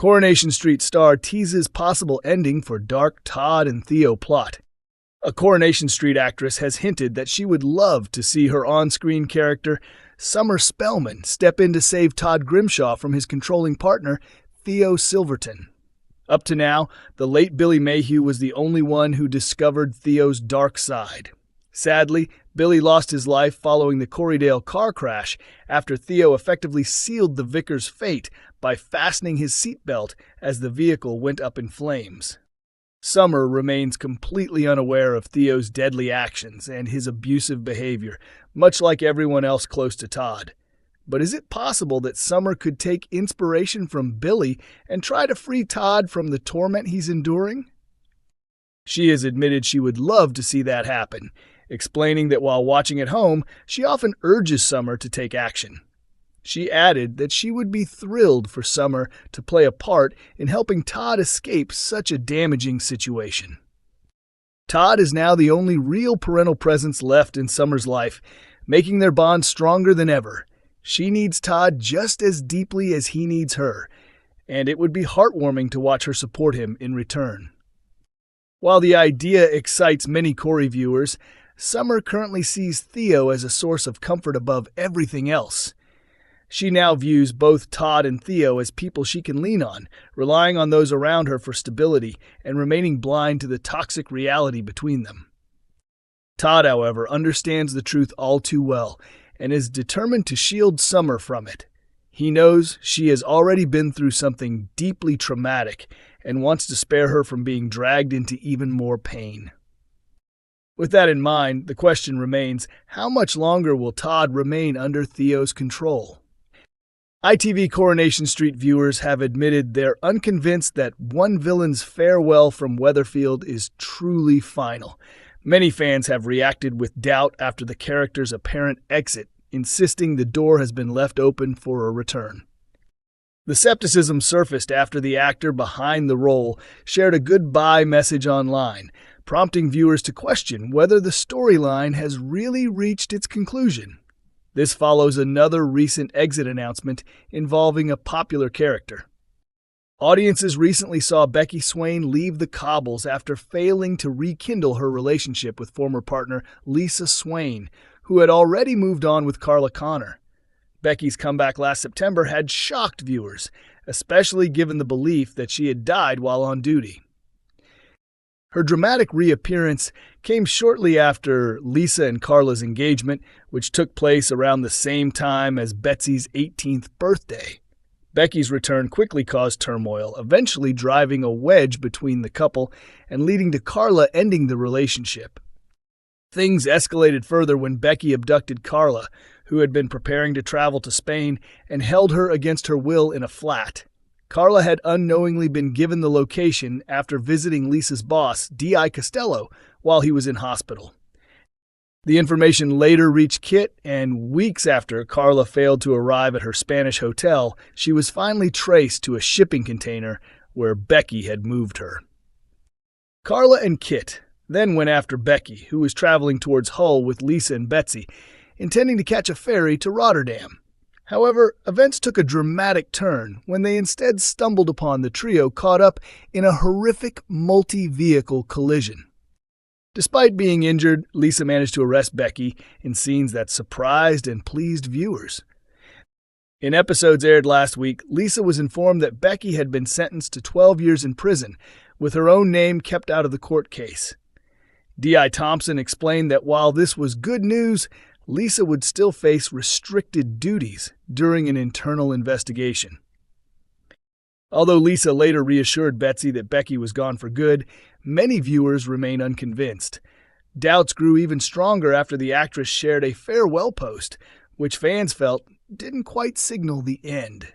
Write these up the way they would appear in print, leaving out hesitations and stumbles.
Coronation Street star teases possible ending for dark Todd and Theo plot. A Coronation Street actress has hinted that she would love to see her on-screen character, Summer Spellman, step in to save Todd Grimshaw from his controlling partner, Theo Silverton. Up to now, the late Billy Mayhew was the only one who discovered Theo's dark side. Sadly, Billy lost his life following the Corrie car crash after Theo effectively sealed the vicar's fate by fastening his seatbelt as the vehicle went up in flames. Summer remains completely unaware of Theo's deadly actions and his abusive behavior, much like everyone else close to Todd. But is it possible that Summer could take inspiration from Billy and try to free Todd from the torment he's enduring? She has admitted she would love to see that happen, explaining that while watching at home, she often urges Summer to take action. She added that she would be thrilled for Summer to play a part in helping Todd escape such a damaging situation. Todd is now the only real parental presence left in Summer's life, making their bond stronger than ever. She needs Todd just as deeply as he needs her, and it would be heartwarming to watch her support him in return. While the idea excites many Corrie viewers, Summer currently sees Theo as a source of comfort above everything else. She now views both Todd and Theo as people she can lean on, relying on those around her for stability and remaining blind to the toxic reality between them. Todd, however, understands the truth all too well and is determined to shield Summer from it. He knows she has already been through something deeply traumatic and wants to spare her from being dragged into even more pain. With that in mind, the question remains, how much longer will Todd remain under Theo's control? ITV Coronation Street viewers have admitted they're unconvinced that one villain's farewell from Weatherfield is truly final. Many fans have reacted with doubt after the character's apparent exit, insisting the door has been left open for a return. The skepticism surfaced after the actor behind the role shared a goodbye message online, prompting viewers to question whether the storyline has really reached its conclusion. This follows another recent exit announcement involving a popular character. Audiences recently saw Becky Swain leave the cobbles after failing to rekindle her relationship with former partner Lisa Swain, who had already moved on with Carla Connor. Becky's comeback last September had shocked viewers, especially given the belief that she had died while on duty. Her dramatic reappearance came shortly after Lisa and Carla's engagement, which took place around the same time as Betsy's 18th birthday. Becky's return quickly caused turmoil, eventually driving a wedge between the couple and leading to Carla ending the relationship. Things escalated further when Becky abducted Carla, who had been preparing to travel to Spain, and held her against her will in a flat. Carla had unknowingly been given the location after visiting Lisa's boss, D.I. Costello, while he was in hospital. The information later reached Kit, and weeks after Carla failed to arrive at her Spanish hotel, she was finally traced to a shipping container where Becky had moved her. Carla and Kit then went after Becky, who was traveling towards Hull with Lisa and Betsy, intending to catch a ferry to Rotterdam. However, events took a dramatic turn when they instead stumbled upon the trio caught up in a horrific multi-vehicle collision. Despite being injured, Lisa managed to arrest Becky in scenes that surprised and pleased viewers. In episodes aired last week, Lisa was informed that Becky had been sentenced to 12 years in prison, with her own name kept out of the court case. D.I. Thompson explained that while this was good news, Lisa would still face restricted duties during an internal investigation. Although Lisa later reassured Betsy that Becky was gone for good, many viewers remain unconvinced. Doubts grew even stronger after the actress shared a farewell post, which fans felt didn't quite signal the end.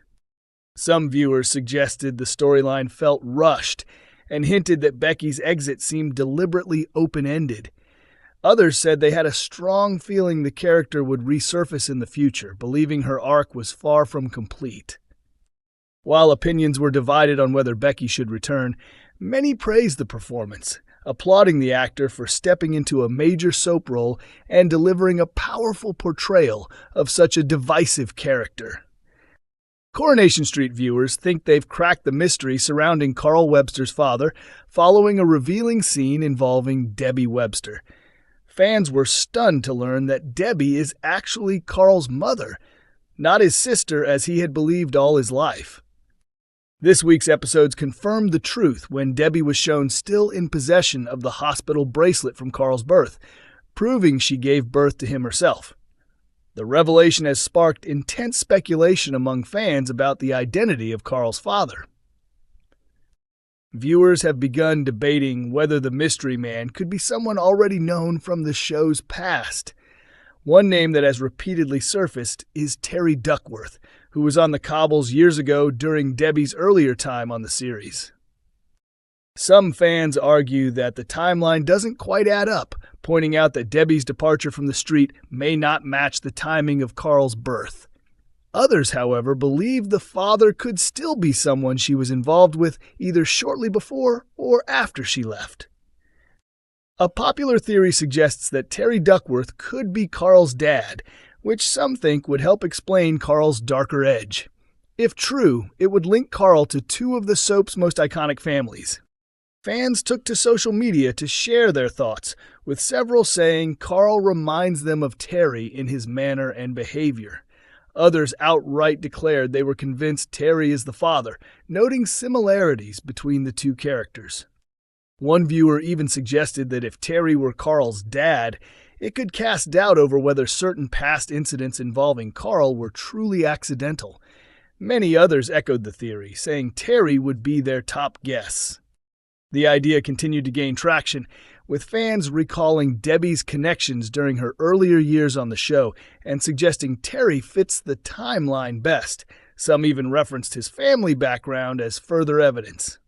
Some viewers suggested the storyline felt rushed and hinted that Becky's exit seemed deliberately open-ended. Others said they had a strong feeling the character would resurface in the future, believing her arc was far from complete. While opinions were divided on whether Becky should return, many praised the performance, applauding the actor for stepping into a major soap role and delivering a powerful portrayal of such a divisive character. Coronation Street viewers think they've cracked the mystery surrounding Carl Webster's father following a revealing scene involving Debbie Webster. Fans were stunned to learn that Debbie is actually Carl's mother, not his sister as he had believed all his life. This week's episodes confirmed the truth when Debbie was shown still in possession of the hospital bracelet from Carl's birth, proving she gave birth to him herself. The revelation has sparked intense speculation among fans about the identity of Carl's father. Viewers have begun debating whether the mystery man could be someone already known from the show's past. One name that has repeatedly surfaced is Terry Duckworth, who was on the cobbles years ago during Debbie's earlier time on the series. Some fans argue that the timeline doesn't quite add up, pointing out that Debbie's departure from the street may not match the timing of Carl's birth. Others, however, believe the father could still be someone she was involved with either shortly before or after she left. A popular theory suggests that Terry Duckworth could be Carl's dad, which some think would help explain Carl's darker edge. If true, it would link Carl to two of the soap's most iconic families. Fans took to social media to share their thoughts, with several saying Carl reminds them of Terry in his manner and behavior. Others outright declared they were convinced Terry is the father, noting similarities between the two characters. One viewer even suggested that if Terry were Carl's dad, it could cast doubt over whether certain past incidents involving Carl were truly accidental. Many others echoed the theory, saying Terry would be their top guess. The idea continued to gain traction, with fans recalling Debbie's connections during her earlier years on the show and suggesting Terry fits the timeline best. Some even referenced his family background as further evidence.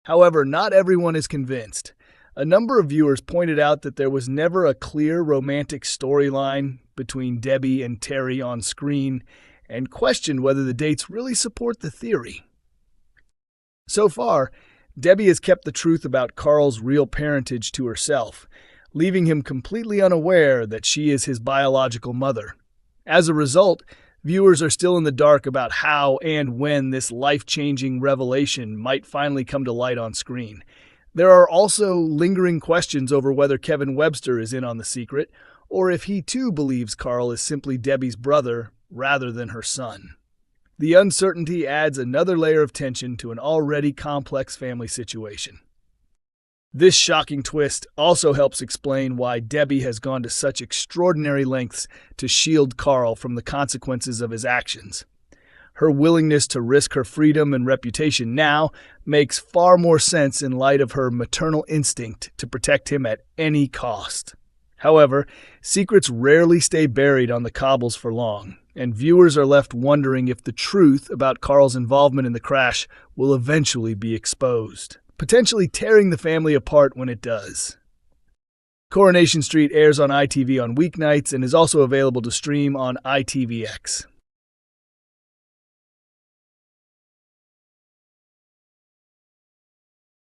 However, not everyone is convinced. A number of viewers pointed out that there was never a clear romantic storyline between Debbie and Terry on screen and questioned whether the dates really support the theory. So far, Debbie has kept the truth about Carl's real parentage to herself, leaving him completely unaware that she is his biological mother. As a result, viewers are still in the dark about how and when this life-changing revelation might finally come to light on screen. There are also lingering questions over whether Kevin Webster is in on the secret, or if he too believes Carl is simply Debbie's brother rather than her son. The uncertainty adds another layer of tension to an already complex family situation. This shocking twist also helps explain why Debbie has gone to such extraordinary lengths to shield Carl from the consequences of his actions. Her willingness to risk her freedom and reputation now makes far more sense in light of her maternal instinct to protect him at any cost. However, secrets rarely stay buried on the cobbles for long, and viewers are left wondering if the truth about Carl's involvement in the crash will eventually be exposed, potentially tearing the family apart when it does. Coronation Street airs on ITV on weeknights and is also available to stream on ITVX.